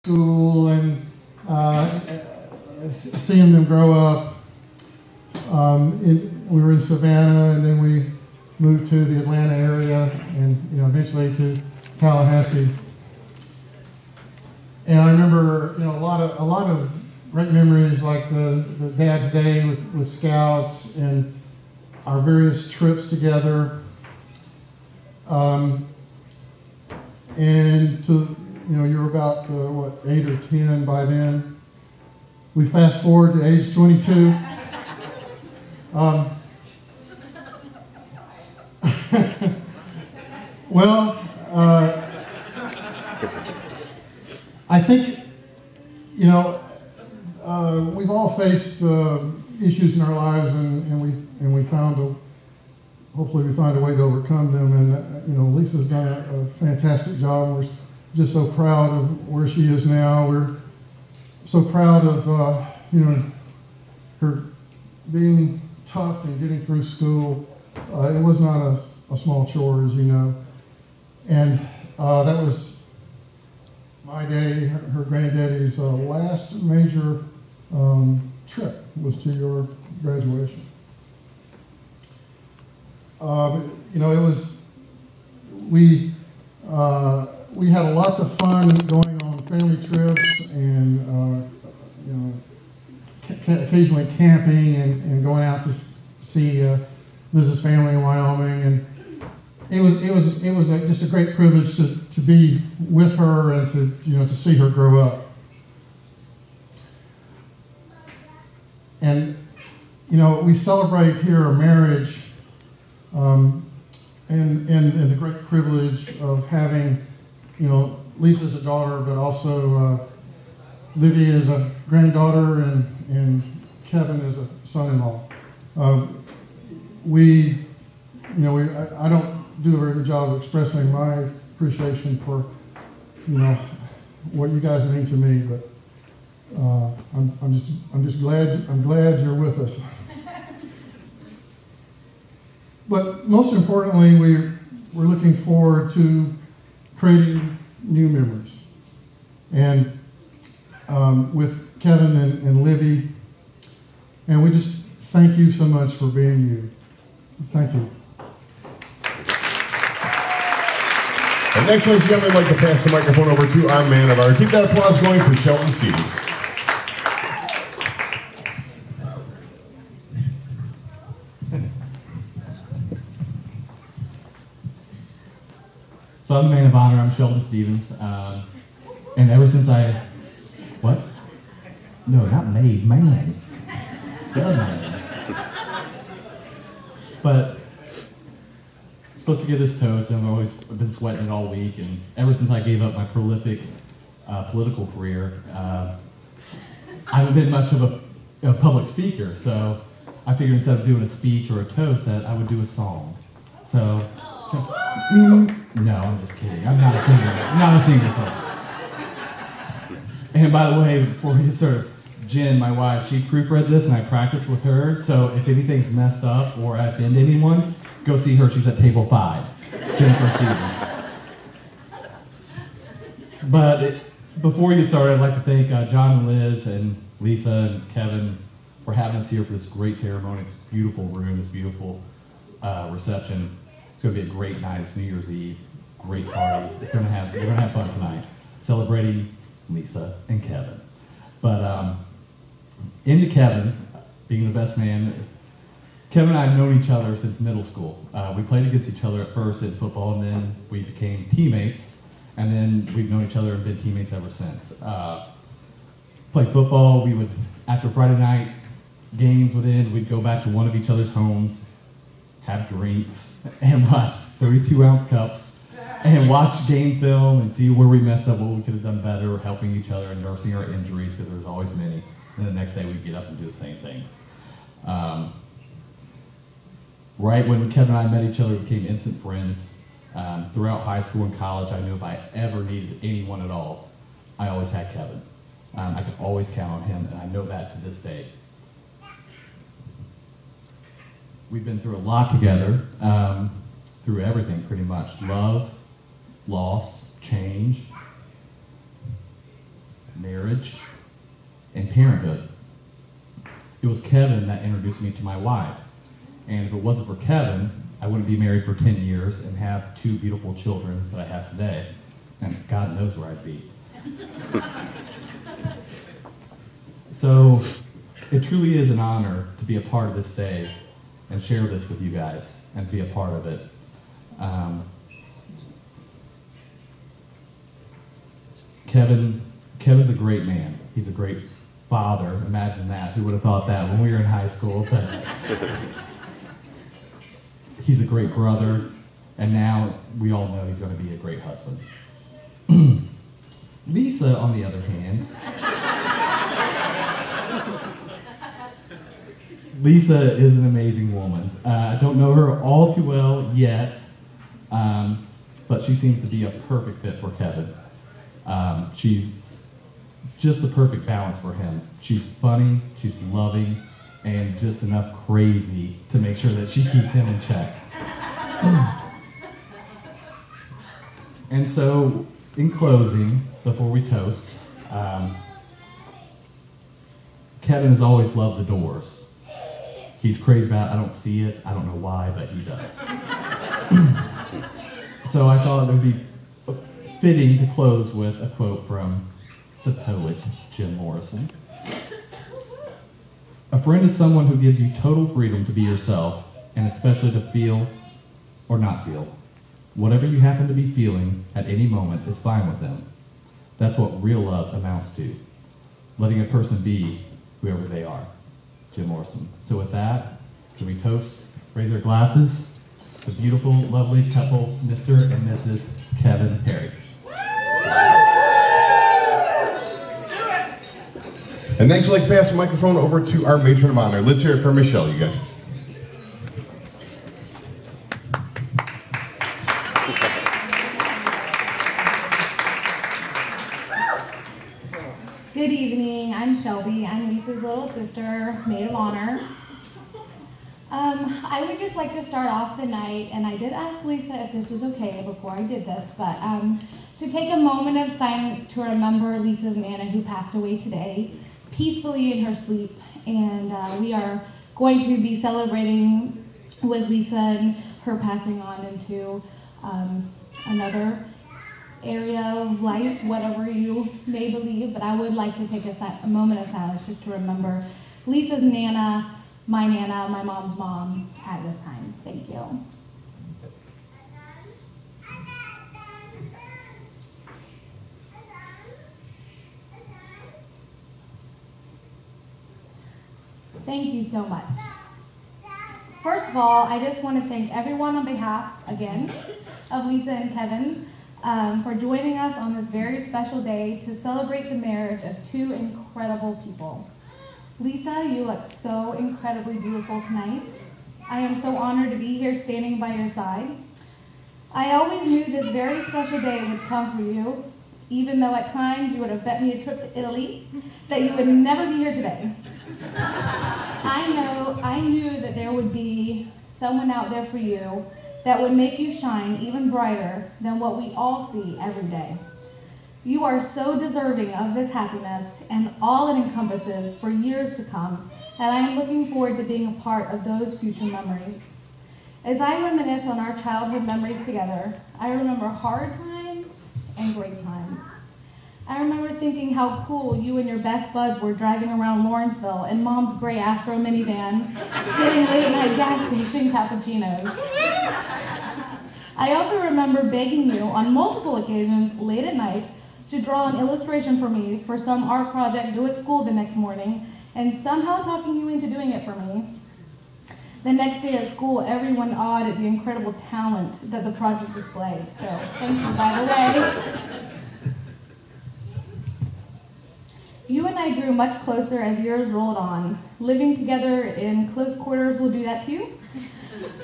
school and seeing them grow up. We were in Savannah, and then we moved to the Atlanta area, and eventually to Tallahassee. And I remember a lot of great memories, like the Dad's Day with Scouts and our various trips together. And you were about, 8 or 10 by then. We fast forward to age 22. Well, I think, we've all faced issues in our lives, and we hopefully we find a way to overcome them. And Lisa's done a fantastic job. We're just so proud of where she is now. We're so proud of her being tough and getting through school. It was not a small chore, as you know. And that was my day, her granddaddy's last major trip was to your graduation. It was, we had lots of fun going on family trips and, occasionally camping and going out to see Liz's family in Wyoming. And it was just a great privilege to be with her and to see her grow up. And, we celebrate here a marriage and the great privilege of having, Lisa's a daughter, but also Livy is a granddaughter and Kevin is a son-in-law. I don't do a very good job of expressing my appreciation for, what you guys mean to me, but I'm glad you're with us. But most importantly, we're looking forward to creating new memories. And with Kevin and Livy, and we just thank you so much for being you. Thank you. And next, ladies and gentlemen, I'd like to pass the microphone over to our man of art. Keep that applause going for Shelton Stevens. So I'm the man of honor. I'm Shelton Stevens. And ever since what? No, not made, man. Man. But supposed to get this toast, and I've been sweating it all week, and ever since I gave up my prolific political career, I haven't been much of a public speaker, so I figured instead of doing a speech or a toast that I would do a song. So, no, I'm just kidding. I'm not a singer. I'm not a singer, folks. And by the way, before we get started, Jen, my wife, she proofread this, and I practiced with her, so if anything's messed up or I offend anyone, go see her. She's at table 5. Jennifer Stevens. But before we get started, I'd like to thank John and Liz and Lisa and Kevin for having us here for this great ceremony, this beautiful room, this beautiful reception. It's going to be a great night. It's New Year's Eve. Great party. We're going to have fun tonight, celebrating Lisa and Kevin. But into Kevin, being the best man, Kevin and I have known each other since middle school. We played against each other at first in football, and then we became teammates, and then we've known each other and been teammates ever since. Played football, we would, after Friday night games would end, we'd go back to one of each other's homes, have drinks, and watch 32-ounce cups, and watch game film and see where we messed up, what we could have done better, helping each other and nursing our injuries, because there's always many. And the next day we'd get up and do the same thing. Right when Kevin and I met each other, we became instant friends. Throughout high school and college, I knew if I ever needed anyone at all, I always had Kevin. I could always count on him, and I know that to this day. We've been through a lot together, through everything pretty much. Love, loss, change. marriage and parenthood. It was Kevin that introduced me to my wife. And if it wasn't for Kevin, I wouldn't be married for 10 years and have 2 beautiful children that I have today. And God knows where I'd be. So it truly is an honor to be a part of this day and share this with you guys and be a part of it. Kevin's a great man. He's a great father. Imagine that. Who would have thought that when we were in high school? But he's a great brother, and now we all know he's going to be a great husband. Lisa, on the other hand, Lisa is an amazing woman. I don't know her all too well yet, but she seems to be a perfect fit for Kevin. She's just the perfect balance for him. She's funny, she's loving, and just enough crazy to make sure that she keeps him in check. And so, in closing, before we toast, Kevin has always loved the Doors. He's crazy about it. I don't see it. I don't know why, but he does. So I thought it would be fitting to close with a quote from the poet Jim Morrison. A friend is someone who gives you total freedom to be yourself, and especially to feel or not feel. Whatever you happen to be feeling at any moment is fine with them. That's what real love amounts to. Letting a person be whoever they are. Jim Morrison. So with that, can we toast, raise our glasses, the beautiful, lovely couple, Mr. and Mrs. Kevin Perry. And next, I'd like to pass the microphone over to our matron of honor. Let's hear it for Michelle, you guys. Good evening, I'm Shelby. I'm Lisa's little sister, maid of honor. I would just like to start off the night, and I did ask Lisa if this was okay before I did this, but to take a moment of silence to remember Lisa's Nana who passed away today, peacefully in her sleep. And we are going to be celebrating with Lisa and her passing on into another area of life, whatever you may believe, but I would like to take a moment of silence just to remember Lisa's Nana, my mom's mom at this time. Thank you. Thank you so much. First of all, I just want to thank everyone on behalf, again, of Lisa and Kevin for joining us on this very special day to celebrate the marriage of 2 incredible people. Lisa, you look so incredibly beautiful tonight. I am so honored to be here standing by your side. I always knew this very special day would come for you, even though at times you would have bet me a trip to Italy, that you would never be here today. I knew that there would be someone out there for you that would make you shine even brighter than what we all see every day. You are so deserving of this happiness and all it encompasses for years to come, and I am looking forward to being a part of those future memories. As I reminisce on our childhood memories together, I remember hard times and great times. I remember thinking how cool you and your best buds were driving around Lawrenceville in Mom's gray Astro minivan, getting late-night gas station cappuccinos. I also remember begging you on multiple occasions late at night to draw an illustration for me for some art project due at school the next morning, and somehow talking you into doing it for me. The next day at school, everyone awed at the incredible talent that the project displayed. So thank you, by the way. You and I grew much closer as years rolled on. Living together in close quarters will do that too.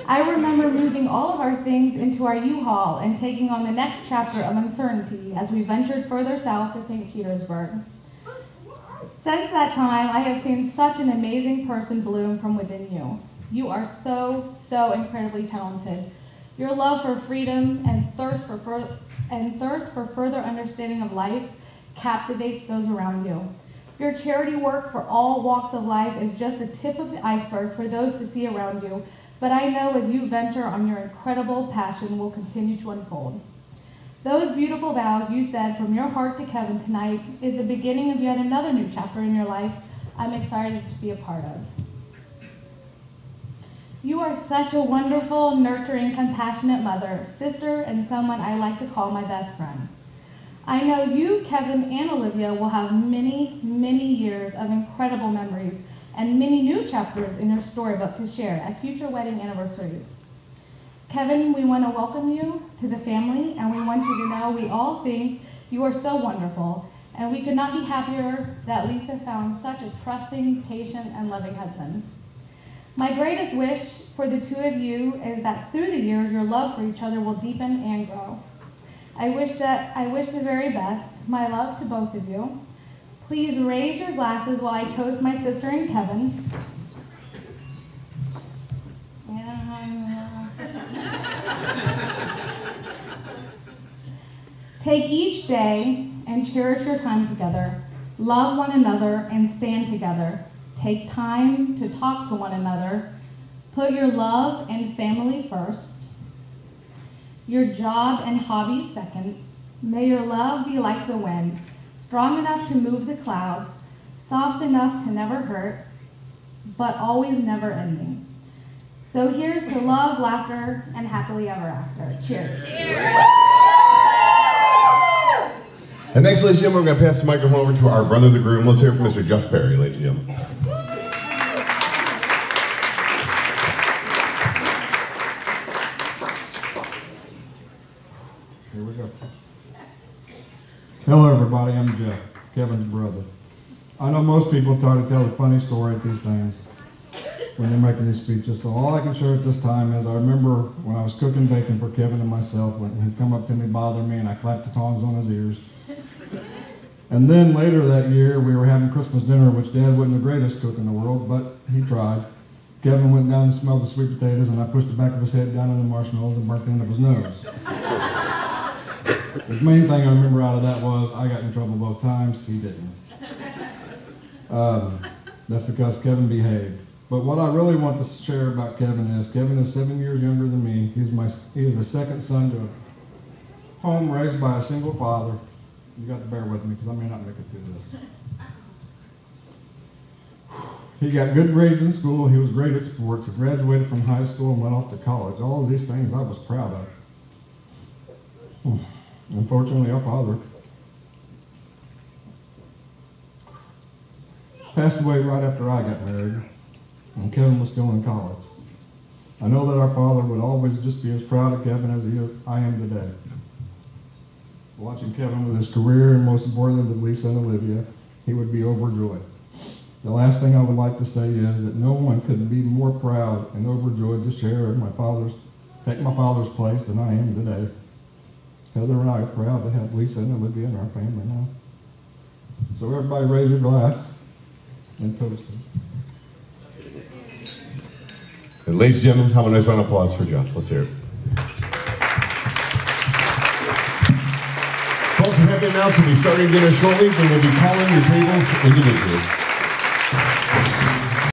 I remember moving all of our things into our U-Haul and taking on the next chapter of uncertainty as we ventured further south to St. Petersburg. Since that time, I have seen such an amazing person bloom from within you. You are so, so incredibly talented. Your love for freedom and thirst for further understanding of life captivates those around you. Your charity work for all walks of life is just the tip of the iceberg for those to see around you, but I know as you venture on your incredible passion will continue to unfold. Those beautiful vows you said from your heart to Kevin tonight is the beginning of yet another new chapter in your life I'm excited to be a part of. You are such a wonderful, nurturing, compassionate mother, sister, and someone I like to call my best friend. I know you, Kevin, and Olivia will have many, many years of incredible memories and many new chapters in your storybook to share at future wedding anniversaries. Kevin, we want to welcome you to the family, and we want you to know we all think you are so wonderful, and we could not be happier that Lisa found such a trusting, patient, and loving husband. My greatest wish for the two of you is that through the years, your love for each other will deepen and grow. I wish the very best, my love to both of you. Please raise your glasses while I toast my sister and Kevin. Take each day and cherish your time together. Love one another and stand together. Take time to talk to one another. Put your love and family first. Your job and hobbies second. May your love be like the wind, strong enough to move the clouds, soft enough to never hurt, but always never ending. So here's to love, laughter, and happily ever after. Cheers. Cheers. And next, ladies and gentlemen, we're going to pass the microphone over to our brother, the groom. Let's hear from Mr. Jeff Perry, ladies and gentlemen. Here we go. Hello, everybody. I'm Jeff, Kevin's brother. I know most people try to tell a funny story at these things when they're making these speeches, so all I can share at this time is I remember when I was cooking bacon for Kevin and myself, when he'd come up to me, bother me, and I clapped the tongs on his ears. And then later that year, we were having Christmas dinner, which Dad wasn't the greatest cook in the world, but he tried. Kevin went down and smelled the sweet potatoes, and I pushed the back of his head down in the marshmallows and burnt the end of his nose. The main thing I remember out of that was I got in trouble both times, he didn't. That's because Kevin behaved. But what I really want to share about Kevin is 7 years younger than me. He is the second son to a home raised by a single father. You got to bear with me because I may not make it through this. He got good grades in school. He was great at sports. He graduated from high school and went off to college. All of these things I was proud of. Unfortunately, our father passed away right after I got married, and Kevin was still in college. I know that our father would always just be as proud of Kevin as I am today. Watching Kevin with his career, and most importantly with Lisa and Olivia, he would be overjoyed. The last thing I would like to say is that no one could be more proud and overjoyed to take my father's place than I am today. Heather and I are proud to have Lisa and Olivia in our family now. So everybody raise your glass and toast them. And ladies and gentlemen, have a nice round of applause for Jeff. Let's hear it. Folks, I'm happy to announce we'll be starting dinner shortly, and we'll be calling your tables individually.